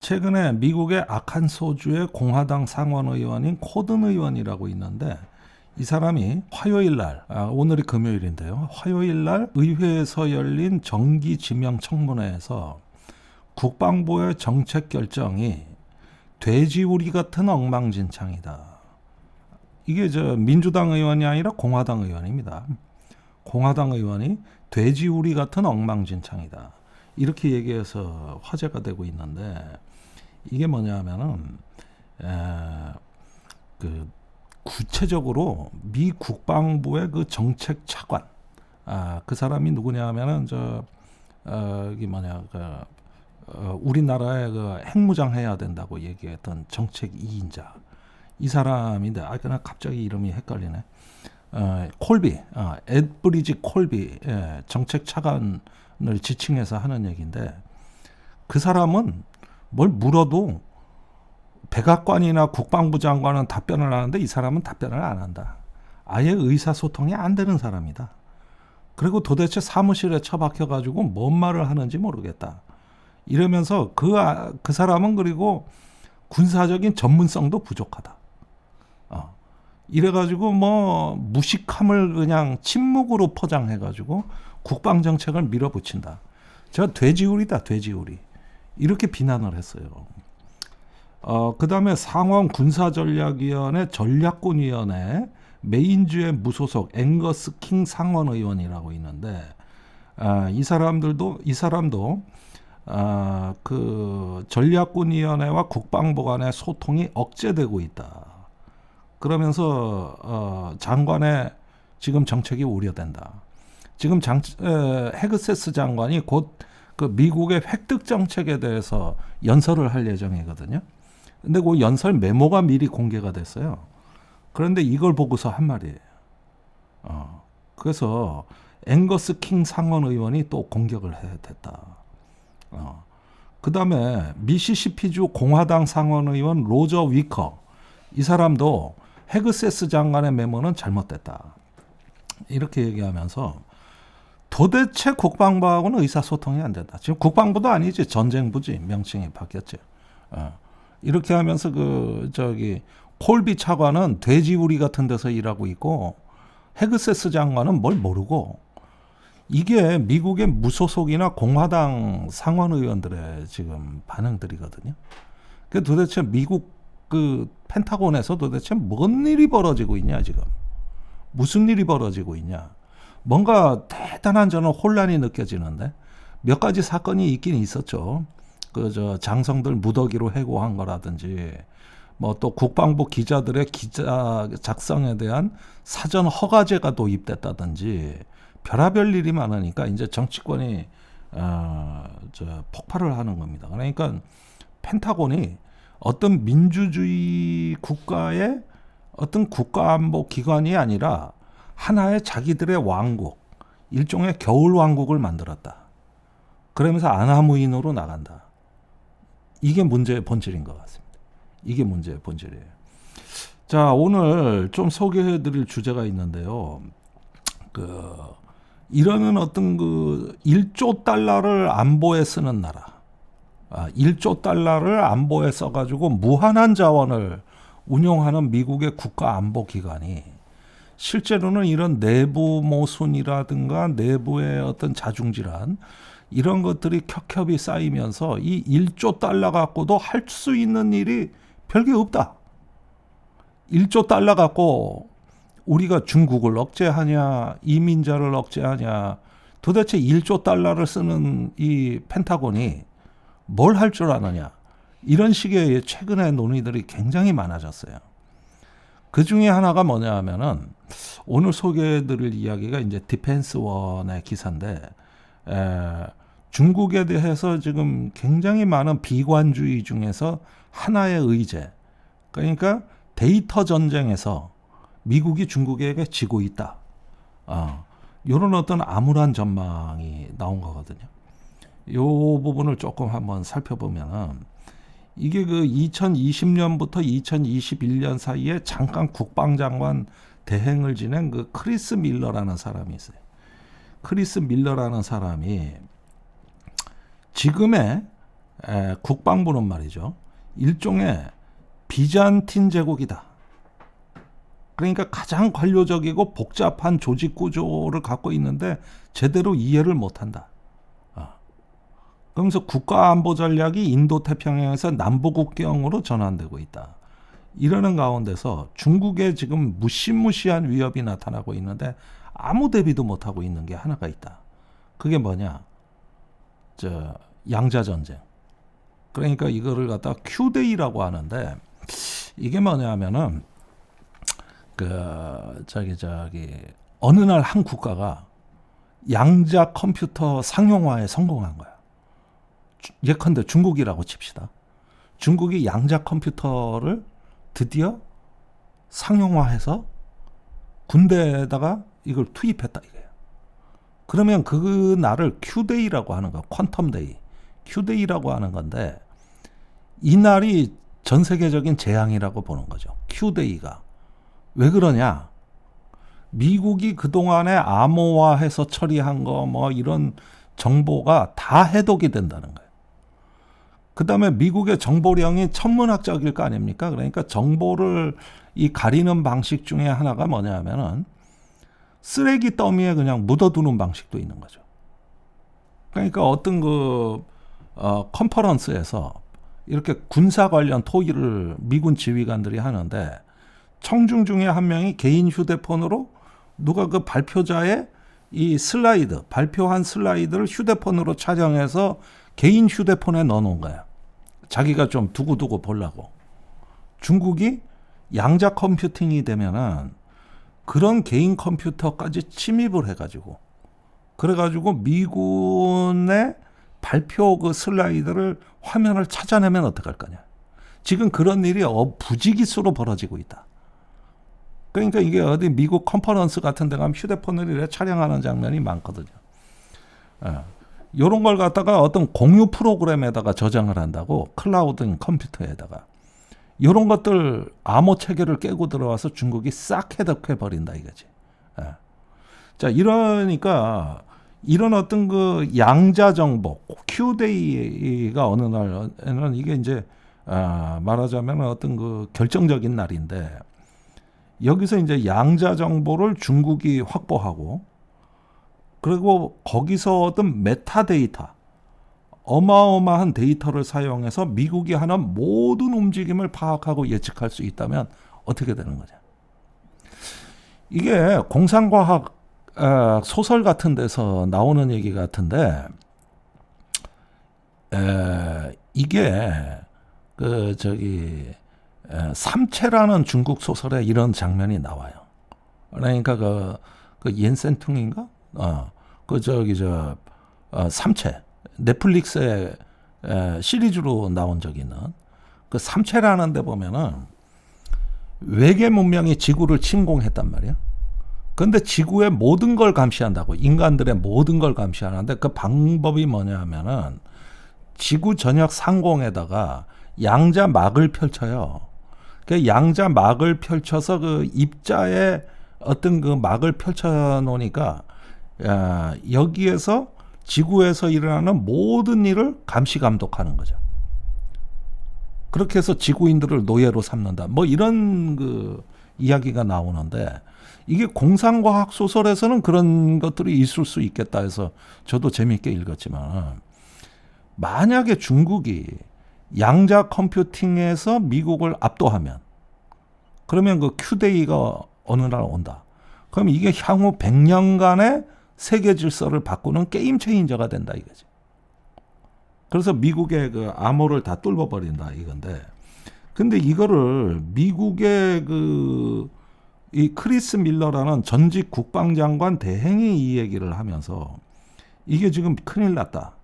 최근에 미국의 아칸소주의 공화당 상원 의원인 코든 의원이라고 있는데 이 사람이 화요일 날, 오늘이 금요일인데요. 화요일 날 의회에서 열린 정기 지명 청문회에서 국방부의 정책 결정이 돼지우리 같은 엉망진창이다. 이게 민주당 의원이 아니라 공화당 의원입니다. 공화당 의원이 돼지우리 같은 엉망진창이다. 이렇게 얘기해서 화제가 되고 있는데 이게 뭐냐면은 구체적으로 미 국방부의 그 정책 차관, 그 사람이 누구냐면은 우리나라에 그 핵무장 해야 된다고 얘기했던 정책 2인자 이 사람인데 그냥 갑자기 이름이 헷갈리네. 콜비, 에드브리지 콜비, 정책 차관을 지칭해서 하는 얘기인데 그 사람은 뭘 물어도 백악관이나 국방부 장관은 답변을 하는데 이 사람은 답변을 안 한다. 아예 의사소통이 안 되는 사람이다. 그리고 도대체 사무실에 처박혀가지고 뭔 말을 하는지 모르겠다. 이러면서 그 사람은 그리고 군사적인 전문성도 부족하다. 이래가지고 무식함을 그냥 침묵으로 포장해가지고 국방정책을 밀어붙인다. 저 돼지우리다, 돼지우리. 이렇게 비난을 했어요. 그 다음에 상원 군사전략위원회 전략군위원회 메인주의 무소속 앵거스 킹 상원 의원이라고 있는데 이 사람도 그 전략군위원회와 국방부 간의 소통이 억제되고 있다. 그러면서 장관의 지금 정책이 우려된다. 지금 헤그세스 장관이 곧 그 미국의 획득 정책에 대해서 연설을 할 예정이거든요. 근데 그 연설 메모가 미리 공개가 됐어요. 그런데 이걸 보고서 한 말이에요. 그래서 앵거스 킹 상원 의원이 또 공격을 했다. 그 다음에 미시시피주 공화당 상원 의원 로저 위커 이 사람도 헤그세스 장관의 메모는 잘못됐다. 이렇게 얘기하면서 도대체 국방부하고는 의사소통이 안 된다. 지금 국방부도 아니지 전쟁부지 명칭이 바뀌었죠. 이렇게 하면서 콜비 차관은 돼지우리 같은 데서 일하고 있고 헤그세스 장관은 뭘 모르고 이게 미국의 무소속이나 공화당 상원 의원들의 지금 반응들이거든요. 그 도대체 미국 그 펜타곤에서 도대체 뭔 일이 벌어지고 있냐 지금. 무슨 일이 벌어지고 있냐. 뭔가 대단한 저는 혼란이 느껴지는데 몇 가지 사건이 있긴 있었죠. 장성들 무더기로 해고한 거라든지 또 국방부 기자들의 기자 작성에 대한 사전 허가제가 도입됐다든지 별의별 일이 많으니까 이제 정치권이 폭발을 하는 겁니다. 그러니까 펜타곤이 어떤 민주주의 국가의 어떤 국가안보 기관이 아니라 하나의 자기들의 왕국, 일종의 겨울 왕국을 만들었다. 그러면서 아나무인으로 나간다. 이게 문제의 본질인 것 같습니다. 이게 문제의 본질이에요. 자, 오늘 좀 소개해드릴 주제가 있는데요. 이러는 어떤 1조 달러를 안보에 쓰는 나라. 1조 달러를 안보에 써가지고 무한한 자원을 운용하는 미국의 국가안보기관이 실제로는 이런 내부 모순이라든가 내부의 어떤 자중질환 이런 것들이 켜켜이 쌓이면서 이 1조 달러 갖고도 할 수 있는 일이 별게 없다. 1조 달러 갖고 우리가 중국을 억제하냐 이민자를 억제하냐 도대체 1조 달러를 쓰는 이 펜타곤이 뭘 할 줄 아느냐 이런 식의 최근의 논의들이 굉장히 많아졌어요. 그 중에 하나가 뭐냐 하면은 오늘 소개해드릴 이야기가 이제 디펜스원의 기사인데 중국에 대해서 지금 굉장히 많은 비관주의 중에서 하나의 의제 그러니까 데이터 전쟁에서 미국이 중국에게 지고 있다. 이런 어떤 암울한 전망이 나온 거거든요. 이 부분을 조금 한번 살펴보면 이게 2020년부터 2021년 사이에 잠깐 국방장관 대행을 지낸 크리스 밀러라는 사람이 있어요. 크리스 밀러라는 사람이 지금의 국방부는 말이죠. 일종의 비잔틴 제국이다. 그러니까 가장 관료적이고 복잡한 조직 구조를 갖고 있는데 제대로 이해를 못한다. 그러면서 국가안보 전략이 인도태평양에서 남북국경으로 전환되고 있다. 이러는 가운데서 중국에 지금 무시무시한 위협이 나타나고 있는데 아무 대비도 못하고 있는 게 하나가 있다. 그게 뭐냐? 양자전쟁. 그러니까 이거를 갖다 큐데이라고 하는데 이게 뭐냐면은 어느 날 한 국가가 양자 컴퓨터 상용화에 성공한 거야. 예컨대 중국이라고 칩시다. 중국이 양자 컴퓨터를 드디어 상용화해서 군대에다가 이걸 투입했다 이거예요. 그러면 그 날을 큐데이라고 하는 거야. 퀀텀데이. 큐데이라고 하는 건데 이 날이 전 세계적인 재앙이라고 보는 거죠. 큐데이가. 왜 그러냐? 미국이 그동안에 암호화해서 처리한 거 뭐 이런 정보가 다 해독이 된다는 거예요. 그 다음에 미국의 정보량이 천문학적일 거 아닙니까? 그러니까 정보를 이 가리는 방식 중에 하나가 뭐냐면은 쓰레기 더미에 그냥 묻어두는 방식도 있는 거죠. 그러니까 어떤 컨퍼런스에서 이렇게 군사 관련 토의를 미군 지휘관들이 하는데 청중 중에 한 명이 개인 휴대폰으로 누가 그 발표자의 이 슬라이드, 발표한 슬라이드를 휴대폰으로 촬영해서 개인 휴대폰에 넣어놓은 거야. 자기가 좀 두고두고 보려고. 중국이 양자 컴퓨팅이 되면은 그런 개인 컴퓨터까지 침입을 해가지고 그래가지고 미군의 발표 그 슬라이드를 화면을 찾아내면 어떡할 거냐. 지금 그런 일이 부지기수로 벌어지고 있다. 그러니까 이게 어디 미국 컨퍼런스 같은 데 가면 휴대폰을 이렇게 촬영하는 장면이 많거든요. 이런 걸 갖다가 어떤 공유 프로그램에다가 저장을 한다고 클라우드 컴퓨터에다가 이런 것들 암호 체계를 깨고 들어와서 중국이 싹 해독해 버린다 이거지. 자, 이러니까 이런 어떤 그 양자 정보 큐데이가 어느 날에는 이게 이제 말하자면 어떤 그 결정적인 날인데 여기서 이제 양자 정보를 중국이 확보하고 그리고 거기서 얻은 메타데이터 어마어마한 데이터를 사용해서 미국이 하는 모든 움직임을 파악하고 예측할 수 있다면 어떻게 되는 거냐. 이게 공상과학 소설 같은 데서 나오는 얘기 같은데 이게 삼체라는 중국 소설에 이런 장면이 나와요. 그러니까 그 옌센퉁인가? 삼체 넷플릭스에 시리즈로 나온 적이 있는 그 삼체라는 데 보면은 외계 문명이 지구를 침공했단 말이야. 그런데 지구의 모든 걸 감시한다고 인간들의 모든 걸 감시하는데 그 방법이 뭐냐면은 지구 전역 상공에다가 양자막을 펼쳐요. 그 양자막을 펼쳐서 그 입자에 어떤 그 막을 펼쳐 놓으니까 여기에서 지구에서 일어나는 모든 일을 감시 감독하는 거죠. 그렇게 해서 지구인들을 노예로 삼는다. 뭐 이런 그 이야기가 나오는데 이게 공상과학 소설에서는 그런 것들이 있을 수 있겠다 해서 저도 재미있게 읽었지만 만약에 중국이 양자 컴퓨팅에서 미국을 압도하면 그러면 그 큐데이가 어느 날 온다. 그럼 이게 향후 100년간의 세계 질서를 바꾸는 게임 체인저가 된다 이거지. 그래서 미국의 그 암호를 다 뚫어버린다 이건데. 근데 이거를 미국의 이 크리스 밀러라는 전직 국방장관 대행이 이 얘기를 하면서 이게 지금 큰일 났다.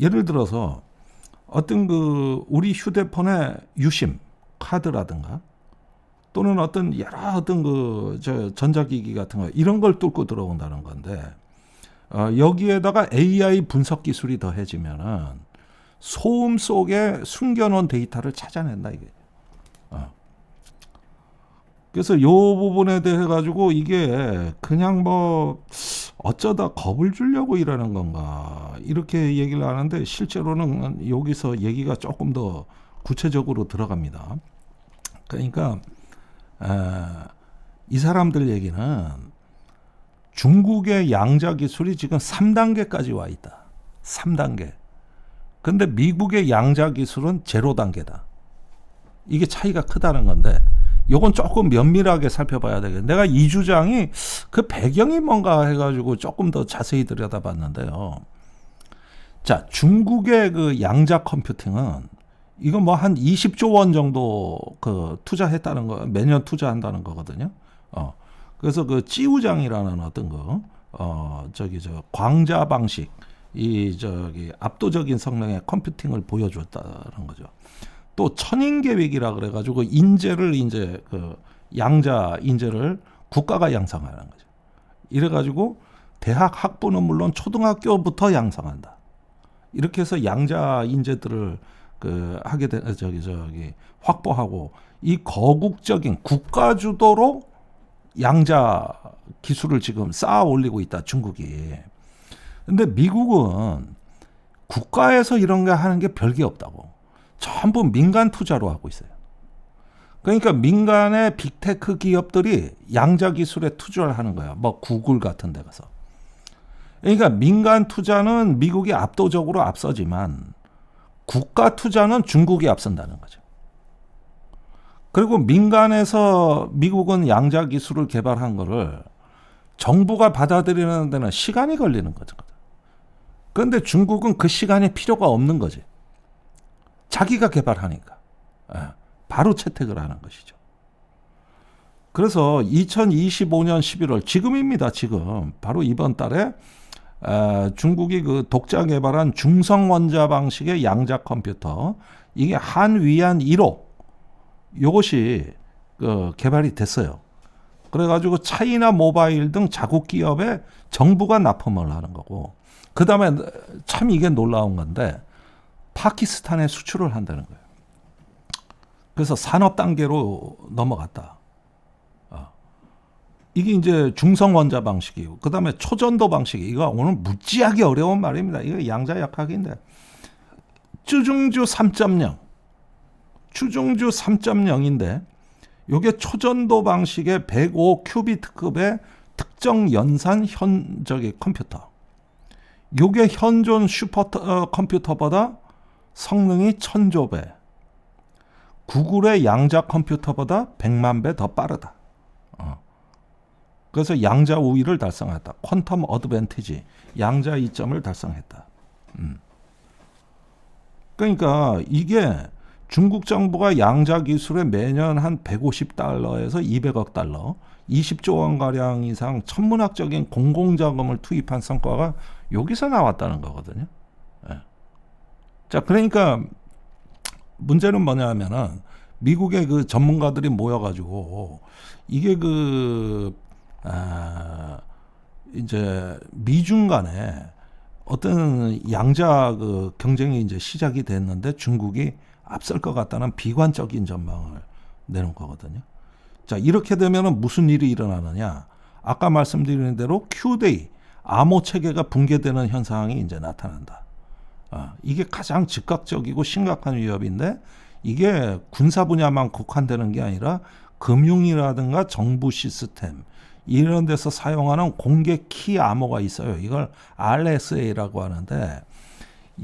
예를 들어서 어떤 우리 휴대폰의 유심 카드라든가 또는 어떤 여러 어떤 전자기기 같은 거 이런 걸 뚫고 들어온다는 건데 여기에다가 AI 분석 기술이 더해지면은 소음 속에 숨겨놓은 데이터를 찾아낸다 이게. 그래서 요 부분에 대해 가지고 이게 그냥 어쩌다 겁을 주려고 이러는 건가 이렇게 얘기를 하는데 실제로는 여기서 얘기가 조금 더 구체적으로 들어갑니다. 그러니까 이 사람들 얘기는 중국의 양자 기술이 지금 3단계까지 와 있다. 3단계. 근데 미국의 양자 기술은 0단계다. 이게 차이가 크다는 건데 요건 조금 면밀하게 살펴봐야 되겠네. 내가 이 주장이 그 배경이 뭔가 해가지고 조금 더 자세히 들여다봤는데요. 자, 중국의 그 양자 컴퓨팅은 이거 뭐 한 20조 원 정도 그 투자했다는 거, 매년 투자한다는 거거든요. 그래서 그 찌우장이라는 어떤 거, 광자 방식, 압도적인 성능의 컴퓨팅을 보여줬다는 거죠. 또 천인 계획이라 그래가지고 인재를 이제 그 양자 인재를 국가가 양성하는 거죠. 이래가지고 대학 학부는 물론 초등학교부터 양성한다. 이렇게 해서 양자 인재들을 그 하게 된 확보하고 이 거국적인 국가 주도로 양자 기술을 지금 쌓아 올리고 있다 중국이. 근데 미국은 국가에서 이런 거 하는 게 별게 없다고. 전부 민간 투자로 하고 있어요. 그러니까 민간의 빅테크 기업들이 양자 기술에 투자를 하는 거야. 뭐 구글 같은 데 가서. 그러니까 민간 투자는 미국이 압도적으로 앞서지만 국가 투자는 중국이 앞선다는 거죠. 그리고 민간에서 미국은 양자 기술을 개발한 거를 정부가 받아들이는 데는 시간이 걸리는 거죠. 그런데 중국은 그 시간이 필요가 없는 거지. 자기가 개발하니까 바로 채택을 하는 것이죠. 그래서 2025년 11월 지금입니다. 지금 바로 이번 달에 중국이 그 독자 개발한 중성 원자 방식의 양자 컴퓨터 이게 한위안 1호 이것이 개발이 됐어요. 그래가지고 차이나 모바일 등 자국 기업에 정부가 납품을 하는 거고 그 다음에 참 이게 놀라운 건데 파키스탄에 수출을 한다는 거예요. 그래서 산업 단계로 넘어갔다. 이게 이제 중성 원자 방식이고, 그 다음에 초전도 방식이, 이거 오늘 무지하게 어려운 말입니다. 이거 양자역학인데. 추중주 3.0. 추중주 3.0인데, 이게 초전도 방식의 105 큐비트급의 특정 연산 현저기 컴퓨터. 이게 현존 슈퍼 컴퓨터보다 성능이 1000조 배. 구글의 양자 컴퓨터보다 100만 배 더 빠르다. 그래서 양자 우위를 달성했다. 퀀텀 어드밴티지, 양자 이점을 달성했다. 그러니까 이게 중국 정부가 양자 기술에 매년 한 150달러에서 200억 달러, 20조 원가량 이상 천문학적인 공공자금을 투입한 성과가 여기서 나왔다는 거거든요. 자, 그러니까 문제는 뭐냐면은 미국의 그 전문가들이 모여가지고 이게 이제 미중 간에 어떤 양자 그 경쟁이 이제 시작이 됐는데 중국이 앞설 것 같다는 비관적인 전망을 내놓은 거거든요. 자, 이렇게 되면은 무슨 일이 일어나느냐? 아까 말씀드린 대로 Q-Day 암호 체계가 붕괴되는 현상이 이제 나타난다. 이게 가장 즉각적이고 심각한 위협인데 이게 군사 분야만 국한되는 게 아니라 금융이라든가 정부 시스템 이런 데서 사용하는 공개 키 암호가 있어요. 이걸 RSA라고 하는데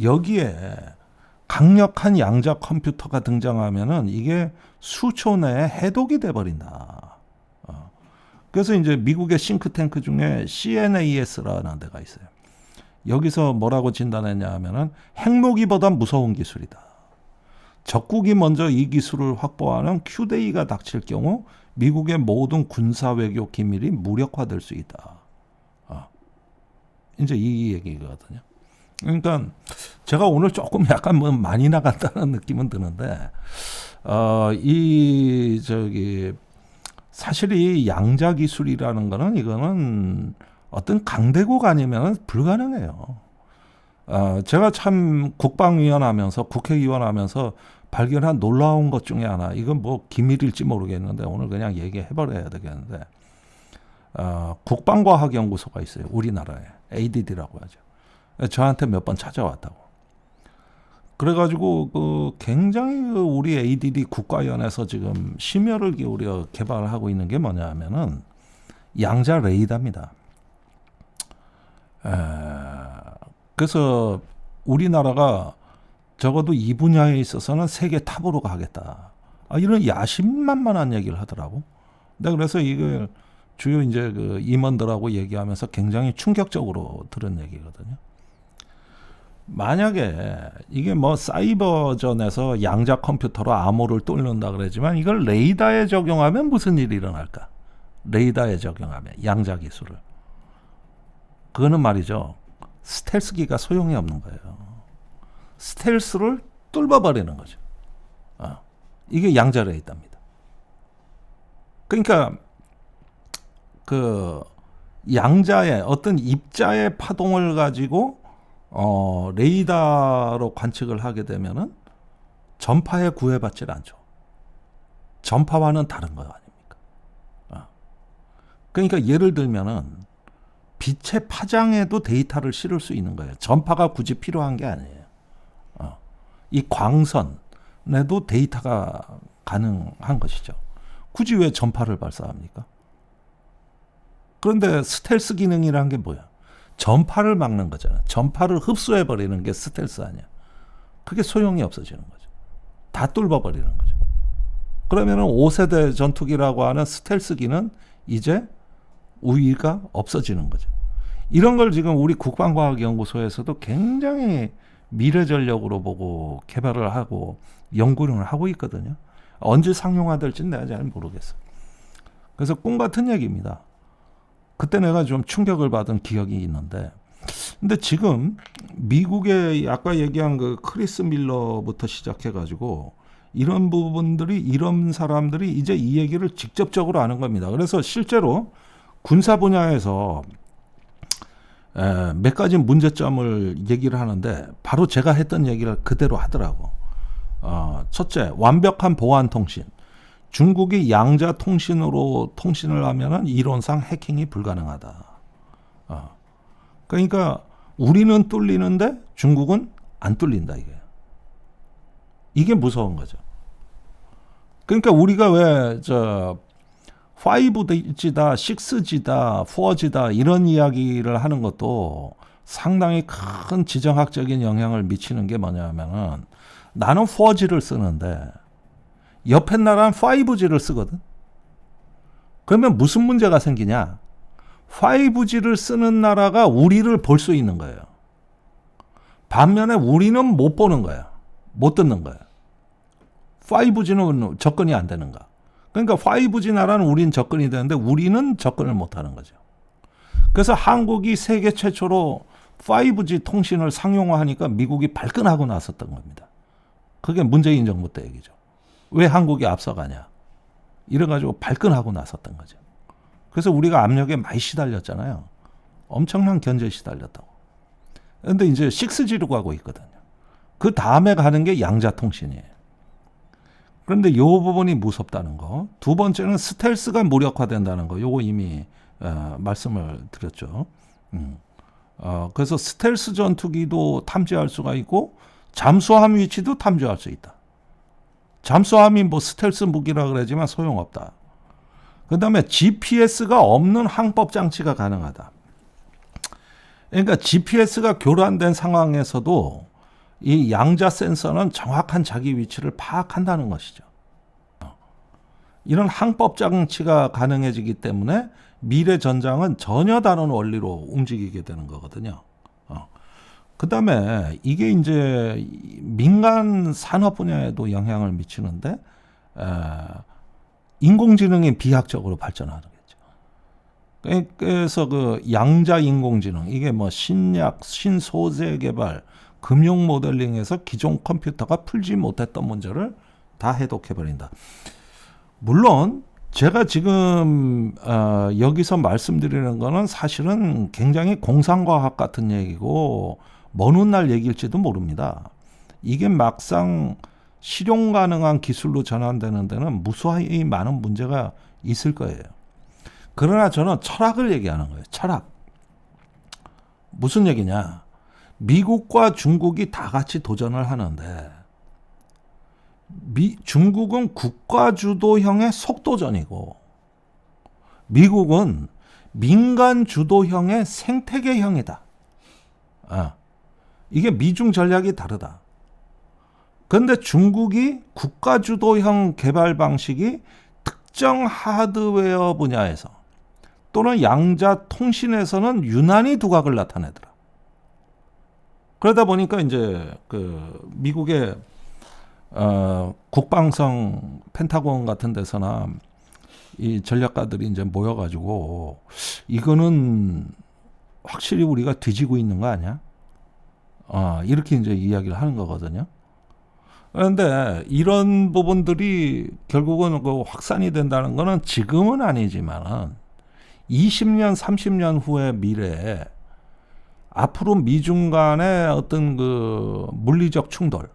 여기에 강력한 양자 컴퓨터가 등장하면은 이게 수초 내에 해독이 돼버린다. 그래서 이제 미국의 싱크탱크 중에 CNAS라는 데가 있어요. 여기서 뭐라고 진단했냐 하면은 핵무기보다 무서운 기술이다. 적국이 먼저 이 기술을 확보하는 Q-Day가 닥칠 경우 미국의 모든 군사 외교 기밀이 무력화될 수 있다. 이제 이 얘기거든요. 그러니까 제가 오늘 조금 약간 뭐 많이 나간다는 느낌은 드는데, 사실 이 양자 기술이라는 거는 이거는 어떤 강대국 아니면 불가능해요. 제가 참 국방위원 하면서 국회의원 하면서 발견한 놀라운 것 중에 하나, 이건 뭐 기밀일지 모르겠는데 오늘 그냥 얘기해버려야 되겠는데, 국방과학연구소가 있어요. 우리나라에. ADD라고 하죠. 저한테 몇 번 찾아왔다고. 그래가지고 굉장히 우리 ADD 국가연에서 지금 심혈을 기울여 개발을 하고 있는 게 뭐냐면은 양자 레이더입니다. 그래서 우리나라가 적어도 이 분야에 있어서는 세계 탑으로 가겠다. 이런 야심만만한 얘기를 하더라고. 내가 그래서 이걸 주요 이제 그 임원들하고 얘기하면서 굉장히 충격적으로 들은 얘기거든요. 만약에 이게 뭐 사이버전에서 양자 컴퓨터로 암호를 뚫는다 그러지만 이걸 레이더에 적용하면 무슨 일이 일어날까? 레이더에 적용하면 양자 기술을. 그거는 말이죠. 스텔스기가 소용이 없는 거예요. 스텔스를 뚫어버리는 거죠. 이게 양자 레이더입니다. 그러니까 그 양자의 어떤 입자의 파동을 가지고 레이더로 관측을 하게 되면은 전파에 구애받질 않죠. 전파와는 다른 거 아닙니까? 그러니까 예를 들면은 빛의 파장에도 데이터를 실을 수 있는 거예요. 전파가 굳이 필요한 게 아니에요. 이 광선에도 데이터가 가능한 것이죠. 굳이 왜 전파를 발사합니까? 그런데 스텔스 기능이라는 게 뭐야? 전파를 막는 거잖아. 전파를 흡수해버리는 게 스텔스 아니야. 그게 소용이 없어지는 거죠. 다 뚫어버리는 거죠. 그러면은 5세대 전투기라고 하는 스텔스기는 이제 우위가 없어지는 거죠. 이런 걸 지금 우리 국방과학연구소에서도 굉장히 미래전력으로 보고 개발을 하고 연구를 하고 있거든요. 언제 상용화될지는 내가 잘 모르겠어요. 그래서 꿈 같은 얘기입니다. 그때 내가 좀 충격을 받은 기억이 있는데, 근데 지금 미국의 아까 얘기한 그 크리스 밀러부터 시작해가지고 이런 부분들이, 이런 사람들이 이제 이 얘기를 직접적으로 하는 겁니다. 그래서 실제로 군사 분야에서 몇 가지 문제점을 얘기를 하는데 바로 제가 했던 얘기를 그대로 하더라고. 첫째, 완벽한 보안 통신. 중국이 양자 통신으로 통신을 하면은 이론상 해킹이 불가능하다. 그러니까 우리는 뚫리는데 중국은 안 뚫린다, 이게 무서운 거죠. 그러니까 우리가 왜 5G다, 6G다, 4G다 이런 이야기를 하는 것도 상당히 큰 지정학적인 영향을 미치는 게 뭐냐면은 나는 4G를 쓰는데 옆에 나라는 5G를 쓰거든. 그러면 무슨 문제가 생기냐? 5G를 쓰는 나라가 우리를 볼 수 있는 거예요. 반면에 우리는 못 보는 거야. 못 듣는 거야. 5G는 접근이 안 되는 거야. 그러니까 5G 나라는 우린 접근이 되는데 우리는 접근을 못 하는 거죠. 그래서 한국이 세계 최초로 5G 통신을 상용화하니까 미국이 발끈하고 나섰던 겁니다. 그게 문재인 정부 때 얘기죠. 왜 한국이 앞서가냐. 이래가지고 발끈하고 나섰던 거죠. 그래서 우리가 압력에 많이 시달렸잖아요. 엄청난 견제에 시달렸다고. 그런데 이제 6G로 가고 있거든요. 그 다음에 가는 게 양자통신이에요. 그런데 이 부분이 무섭다는 거. 두 번째는 스텔스가 무력화된다는 거. 요거 이미 말씀을 드렸죠. 그래서 스텔스 전투기도 탐지할 수가 있고 잠수함 위치도 탐지할 수 있다. 잠수함이 뭐 스텔스 무기라 그러지만 소용없다. 그 다음에 GPS가 없는 항법 장치가 가능하다. 그러니까 GPS가 교란된 상황에서도 이 양자 센서는 정확한 자기 위치를 파악한다는 것이죠. 이런 항법 장치가 가능해지기 때문에 미래 전장은 전혀 다른 원리로 움직이게 되는 거거든요. 그 다음에 이게 이제 민간 산업 분야에도 영향을 미치는데, 인공지능이 비약적으로 발전하겠죠. 그래서 그 양자 인공지능, 이게 뭐 신약, 신소재 개발, 금융 모델링에서 기존 컴퓨터가 풀지 못했던 문제를 다 해독해버린다. 물론 제가 지금 여기서 말씀드리는 거는 사실은 굉장히 공상과학 같은 얘기고 먼 훗날 얘기일지도 모릅니다. 이게 막상 실용 가능한 기술로 전환되는 데는 무수히 많은 문제가 있을 거예요. 그러나 저는 철학을 얘기하는 거예요. 철학. 무슨 얘기냐? 미국과 중국이 다 같이 도전을 하는데 중국은 국가주도형의 속도전이고 미국은 민간주도형의 생태계형이다. 이게 미중 전략이 다르다. 그런데 중국이 국가주도형 개발 방식이 특정 하드웨어 분야에서 또는 양자 통신에서는 유난히 두각을 나타내더라. 그러다 보니까 이제 그 미국의 국방성 펜타곤 같은 데서나 이 전략가들이 이제 모여가지고 이거는 확실히 우리가 뒤지고 있는 거 아니야? 이렇게 이제 이야기를 하는 거거든요. 그런데 이런 부분들이 결국은 그 확산이 된다는 거는 지금은 아니지만은 20년, 30년 후의 미래에 앞으로 미중 간의 어떤 그 물리적 충돌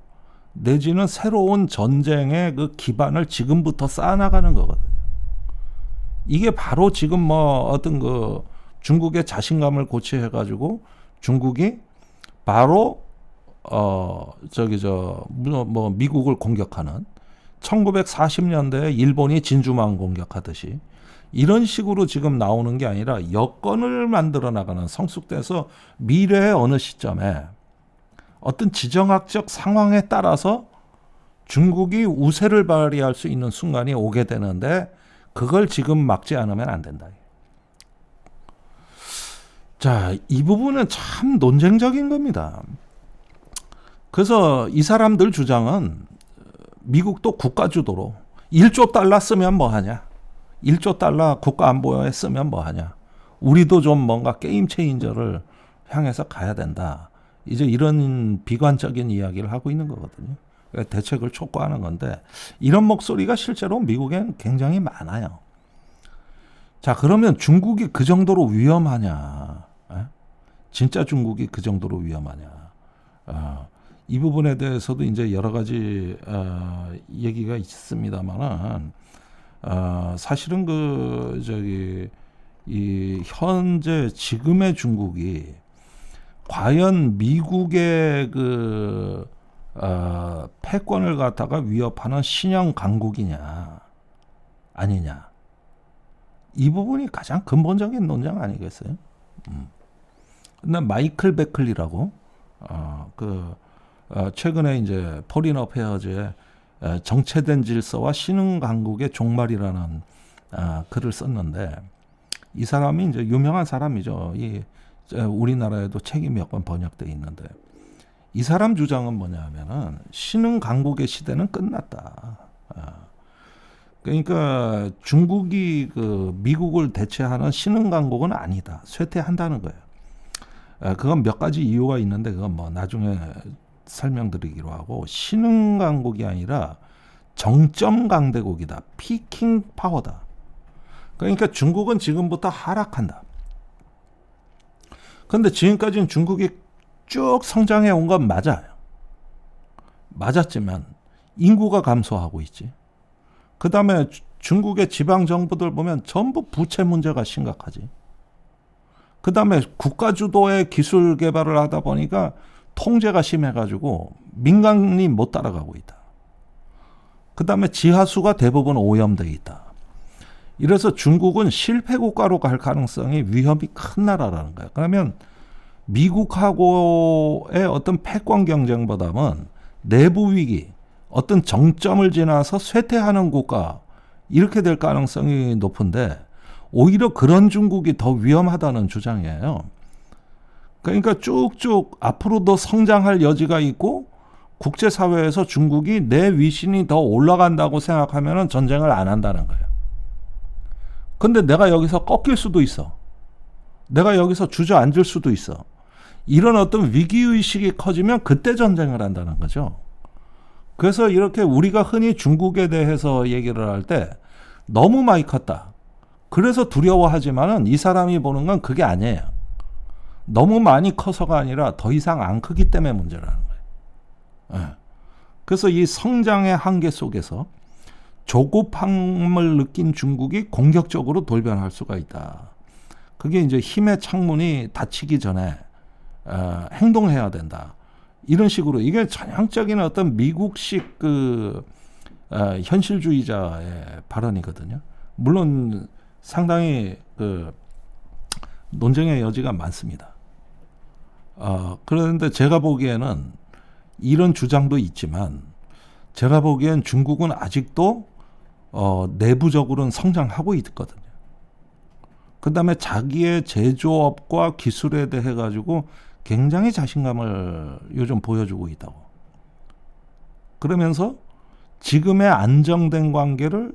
내지는 새로운 전쟁의 그 기반을 지금부터 쌓아나가는 거거든요. 이게 바로 지금 뭐 어떤 그 중국의 자신감을 고취해가지고 중국이 바로 미국을 공격하는 1940년대에 일본이 진주만 공격하듯이 이런 식으로 지금 나오는 게 아니라 여건을 만들어 나가는 성숙돼서 미래의 어느 시점에 어떤 지정학적 상황에 따라서 중국이 우세를 발휘할 수 있는 순간이 오게 되는데 그걸 지금 막지 않으면 안 된다. 자, 이 부분은 참 논쟁적인 겁니다. 그래서 이 사람들 주장은 미국도 국가주도로 1조 달러 쓰면 뭐하냐. 1조 달러 국가안보에 쓰면 뭐하냐. 우리도 좀 뭔가 게임 체인저를 향해서 가야 된다. 이제 이런 비관적인 이야기를 하고 있는 거거든요. 대책을 촉구하는 건데 이런 목소리가 실제로 미국엔 굉장히 많아요. 자, 그러면 중국이 그 정도로 위험하냐? 진짜 중국이 그 정도로 위험하냐? 이 부분에 대해서도 이제 여러 가지 얘기가 있습니다만은 사실은 이 현재 지금의 중국이 과연 미국의 패권을 갖다가 위협하는 신형 강국이냐 아니냐, 이 부분이 가장 근본적인 논쟁 아니겠어요? 근데 마이클 베클리라고 최근에 이제 포린 어페어즈에 정체된 질서와 신흥 강국의 종말이라는 글을 썼는데 이 사람이 이제 유명한 사람이죠. 우리나라에도 책이 몇 권 번역돼 있는데 이 사람 주장은 뭐냐면은 신흥 강국의 시대는 끝났다. 그러니까 중국이 미국을 대체하는 신흥 강국은 아니다. 쇠퇴한다는 거예요. 그건 몇 가지 이유가 있는데 그건 뭐 나중에 설명드리기로 하고, 신흥 강국이 아니라 정점 강대국이다. 피킹 파워다. 그러니까 중국은 지금부터 하락한다. 그런데 지금까지는 중국이 쭉 성장해 온 건 맞아요. 맞았지만 인구가 감소하고 있지. 그 다음에 중국의 지방 정부들 보면 전부 부채 문제가 심각하지. 그 다음에 국가 주도의 기술 개발을 하다 보니까 통제가 심해가지고 민간이 못 따라가고 있다. 그 다음에 지하수가 대부분 오염돼 있다. 이래서 중국은 실패 국가로 갈 가능성이 위험이 큰 나라라는 거야. 그러면 미국하고의 어떤 패권 경쟁보다는 내부 위기, 어떤 정점을 지나서 쇠퇴하는 국가, 이렇게 될 가능성이 높은데 오히려 그런 중국이 더 위험하다는 주장이에요. 그러니까 쭉쭉 앞으로도 성장할 여지가 있고 국제사회에서 중국이 내 위신이 더 올라간다고 생각하면 전쟁을 안 한다는 거예요. 근데 내가 여기서 꺾일 수도 있어. 내가 여기서 주저앉을 수도 있어. 이런 어떤 위기의식이 커지면 그때 전쟁을 한다는 거죠. 그래서 이렇게 우리가 흔히 중국에 대해서 얘기를 할 때 너무 많이 컸다. 그래서 두려워하지만은 이 사람이 보는 건 그게 아니에요. 너무 많이 커서가 아니라 더 이상 안 크기 때문에 문제라는 거예요. 그래서 이 성장의 한계 속에서 조급함을 느낀 중국이 공격적으로 돌변할 수가 있다. 그게 이제 힘의 창문이 닫히기 전에 행동해야 된다. 이런 식으로 이게 전형적인 어떤 미국식 현실주의자의 발언이거든요. 물론 상당히 논쟁의 여지가 많습니다. 그런데 제가 보기에는 이런 주장도 있지만 제가 보기엔 중국은 아직도 내부적으로는 성장하고 있거든요. 그 다음에 자기의 제조업과 기술에 대해 가지고 굉장히 자신감을 요즘 보여주고 있다고. 그러면서 지금의 안정된 관계를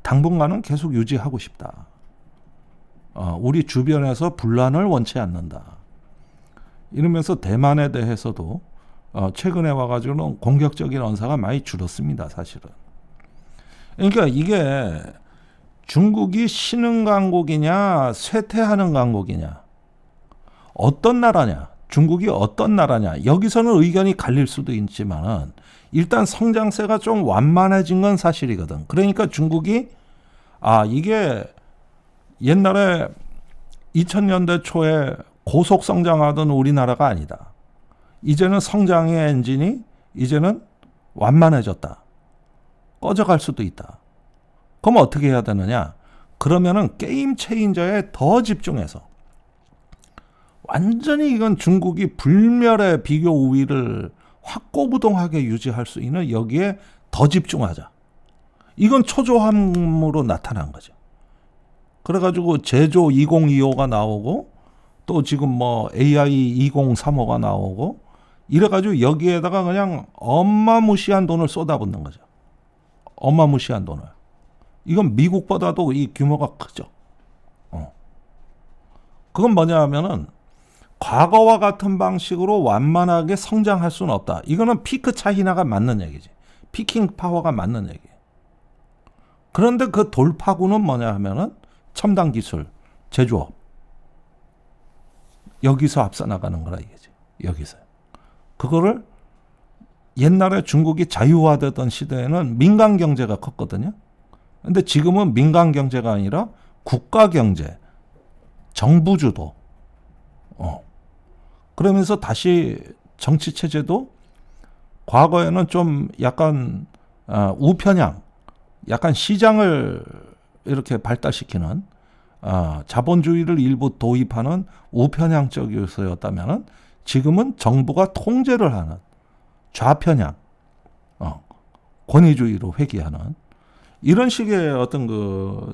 당분간은 계속 유지하고 싶다. 우리 주변에서 분란을 원치 않는다. 이러면서 대만에 대해서도 최근에 와가지고는 공격적인 언사가 많이 줄었습니다, 사실은. 그러니까 이게 중국이 신흥 강국이냐, 쇠퇴하는 강국이냐, 어떤 나라냐, 중국이 어떤 나라냐, 여기서는 의견이 갈릴 수도 있지만은 일단 성장세가 좀 완만해진 건 사실이거든. 그러니까 중국이 이게 옛날에 2000년대 초에 고속 성장하던 우리나라가 아니다. 이제는 성장의 엔진이 이제는 완만해졌다. 꺼져갈 수도 있다. 그럼 어떻게 해야 되느냐? 그러면은 게임 체인저에 더 집중해서 완전히 이건 중국이 불멸의 비교 우위를 확고부동하게 유지할 수 있는 여기에 더 집중하자. 이건 초조함으로 나타난 거죠. 그래가지고 제조 2025가 나오고 또 지금 뭐 AI 2035가 나오고 이래가지고 여기에다가 그냥 어마무시한 돈을 쏟아붓는 거죠. 어마무시한 돈을. 이건 미국보다도 이 규모가 크죠. 그건 뭐냐 하면은 과거와 같은 방식으로 완만하게 성장할 수는 없다. 이거는 피크 차이나가 맞는 얘기지. 피킹 파워가 맞는 얘기. 그런데 그 돌파구는 뭐냐 하면은 첨단 기술, 제조업. 여기서 앞서 나가는 거라 이거지. 여기서. 그거를 옛날에 중국이 자유화되던 시대에는 민간 경제가 컸거든요. 근데 지금은 민간 경제가 아니라 국가 경제, 정부 주도. 그러면서 다시 정치 체제도 과거에는 좀 약간 우편향, 약간 시장을 이렇게 발달시키는 자본주의를 일부 도입하는 우편향적 요소였다면은 지금은 정부가 통제를 하는 좌편향, 권위주의로 회귀하는 이런 식의 어떤 그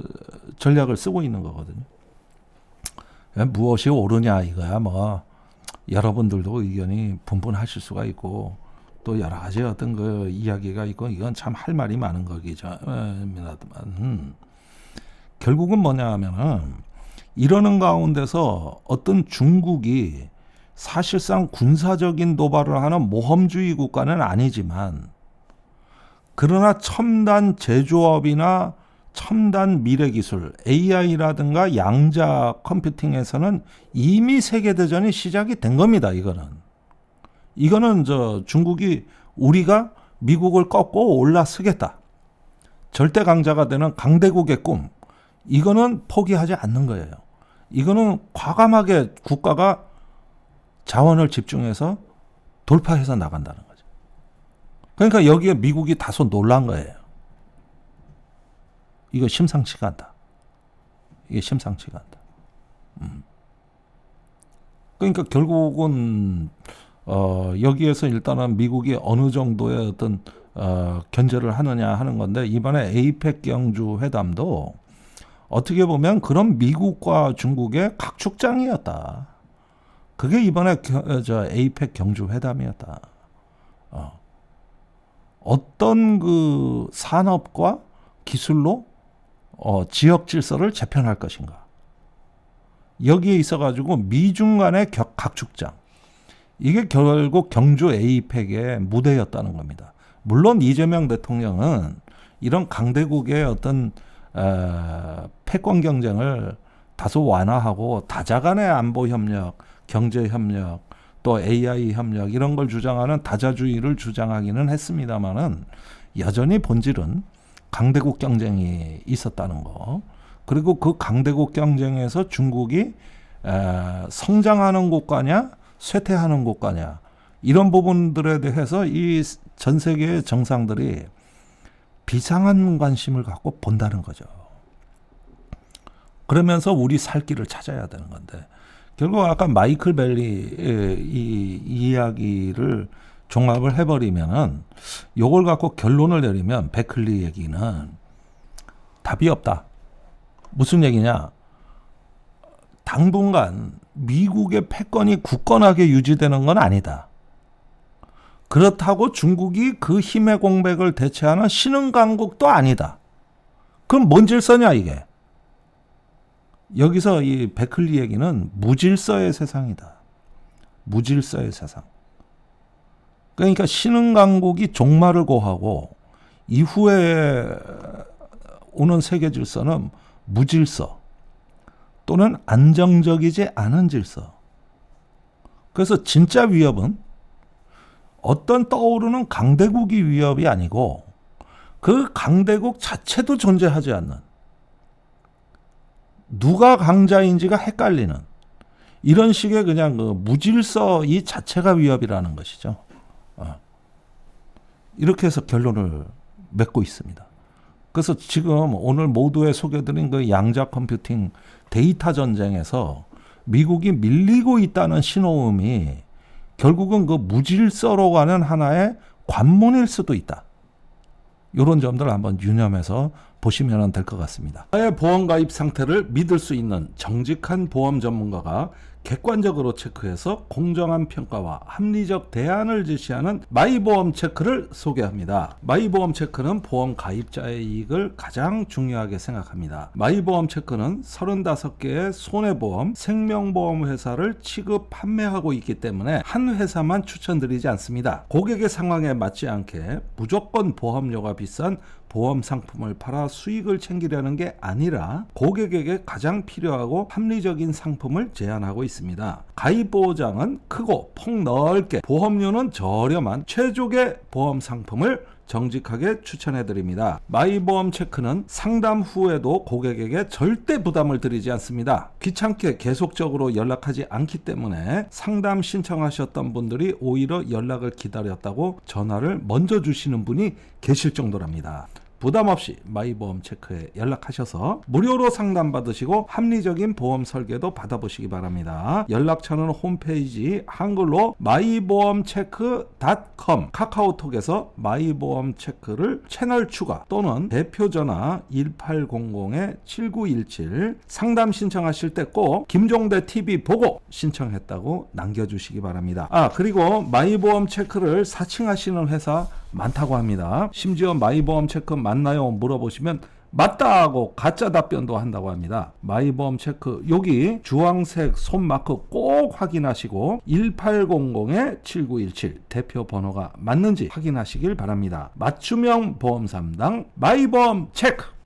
전략을 쓰고 있는 거거든요. 무엇이 옳으냐 이거야 뭐 여러분들도 의견이 분분하실 수가 있고 또 여러 가지 어떤 그 이야기가 있고 이건 참 할 말이 많은 거기죠. 결국은 뭐냐 하면은 이러는 가운데서 어떤 중국이 사실상 군사적인 도발을 하는 모험주의 국가는 아니지만 그러나 첨단 제조업이나 첨단 미래기술, AI라든가 양자 컴퓨팅에서는 이미 세계대전이 시작이 된 겁니다. 이거는 중국이 우리가 미국을 꺾고 올라서겠다. 절대 강자가 되는 강대국의 꿈. 이거는 포기하지 않는 거예요. 이거는 과감하게 국가가 자원을 집중해서 돌파해서 나간다는 거죠. 그러니까 여기에 미국이 다소 놀란 거예요. 이거 심상치가 않다. 이게 심상치가 않다. 그러니까 결국은 여기에서 일단은 미국이 어느 정도의 어떤 견제를 하느냐 하는 건데 이번에 에이펙 경주 회담도 어떻게 보면 그런 미국과 중국의 각축장이었다. 그게 이번에 에이펙 경주 회담이었다. 어떤 그 산업과 기술로 지역 질서를 재편할 것인가. 여기에 있어가지고 미중 간의 각축장. 이게 결국 경주 에이펙의 무대였다는 겁니다. 물론 이재명 대통령은 이런 강대국의 어떤 패권 경쟁을 다소 완화하고 다자간의 안보 협력, 경제 협력, 또 AI 협력 이런 걸 주장하는 다자주의를 주장하기는 했습니다만은 여전히 본질은 강대국 경쟁이 있었다는 거. 그리고 그 강대국 경쟁에서 중국이 성장하는 국가냐 쇠퇴하는 국가냐 이런 부분들에 대해서 이 전 세계의 정상들이 비상한 관심을 갖고 본다는 거죠. 그러면서 우리 살 길을 찾아야 되는 건데 결국 아까 마이클 벨리의 이 이야기를 종합을 해버리면은 요걸 갖고 결론을 내리면 베클리 얘기는 답이 없다. 무슨 얘기냐? 당분간 미국의 패권이 굳건하게 유지되는 건 아니다. 그렇다고 중국이 그 힘의 공백을 대체하는 신흥강국도 아니다. 그럼 뭔 질서냐 이게? 여기서 이 베클리 얘기는 무질서의 세상이다. 무질서의 세상. 그러니까 신흥강국이 종말을 고하고 이후에 오는 세계 질서는 무질서 또는 안정적이지 않은 질서. 그래서 진짜 위협은 어떤 떠오르는 강대국이 위협이 아니고 그 강대국 자체도 존재하지 않는 누가 강자인지가 헷갈리는 이런 식의 그냥 그 무질서 이 자체가 위협이라는 것이죠. 이렇게 해서 결론을 맺고 있습니다. 그래서 지금 오늘 모두에 소개드린 그 양자 컴퓨팅 데이터 전쟁에서 미국이 밀리고 있다는 신호음이 결국은 그 무질서로 가는 하나의 관문일 수도 있다. 이런 점들을 한번 유념해서 보시면 될 것 같습니다. 나의 보험 가입 상태를 믿을 수 있는 정직한 보험 전문가가 객관적으로 체크해서 공정한 평가와 합리적 대안을 제시하는 마이보험 체크를 소개합니다. 마이보험 체크는 보험 가입자의 이익을 가장 중요하게 생각합니다. 마이보험 체크는 35개의 손해보험, 생명보험 회사를 취급 판매하고 있기 때문에 한 회사만 추천드리지 않습니다. 고객의 상황에 맞지 않게 무조건 보험료가 비싼 보험 상품을 팔아 수익을 챙기려는 게 아니라 고객에게 가장 필요하고 합리적인 상품을 제안하고 있습니다. 가입 보장은 크고 폭넓게, 보험료는 저렴한 최적의 보험 상품을 정직하게 추천해드립니다. 마이보험 체크는 상담 후에도 고객에게 절대 부담을 드리지 않습니다. 귀찮게 계속적으로 연락하지 않기 때문에 상담 신청하셨던 분들이 오히려 연락을 기다렸다고 전화를 먼저 주시는 분이 계실 정도랍니다. 부담 없이 마이보험 체크에 연락하셔서 무료로 상담받으시고 합리적인 보험 설계도 받아보시기 바랍니다. 연락처는 홈페이지 한글로 마이보험체크.com, 카카오톡에서 마이보험 체크를 채널 추가 또는 대표 전화 1800-7917 상담 신청하실 때 꼭 김종대 TV 보고 신청했다고 남겨주시기 바랍니다. 그리고 마이보험 체크를 사칭하시는 회사 많다고 합니다. 심지어 마이보험 체크 맞나요? 물어보시면 맞다 하고 가짜 답변도 한다고 합니다. 마이보험 체크 여기 주황색 손마크 꼭 확인하시고 1800-7917 대표 번호가 맞는지 확인하시길 바랍니다. 맞춤형 보험 3당 마이보험 체크.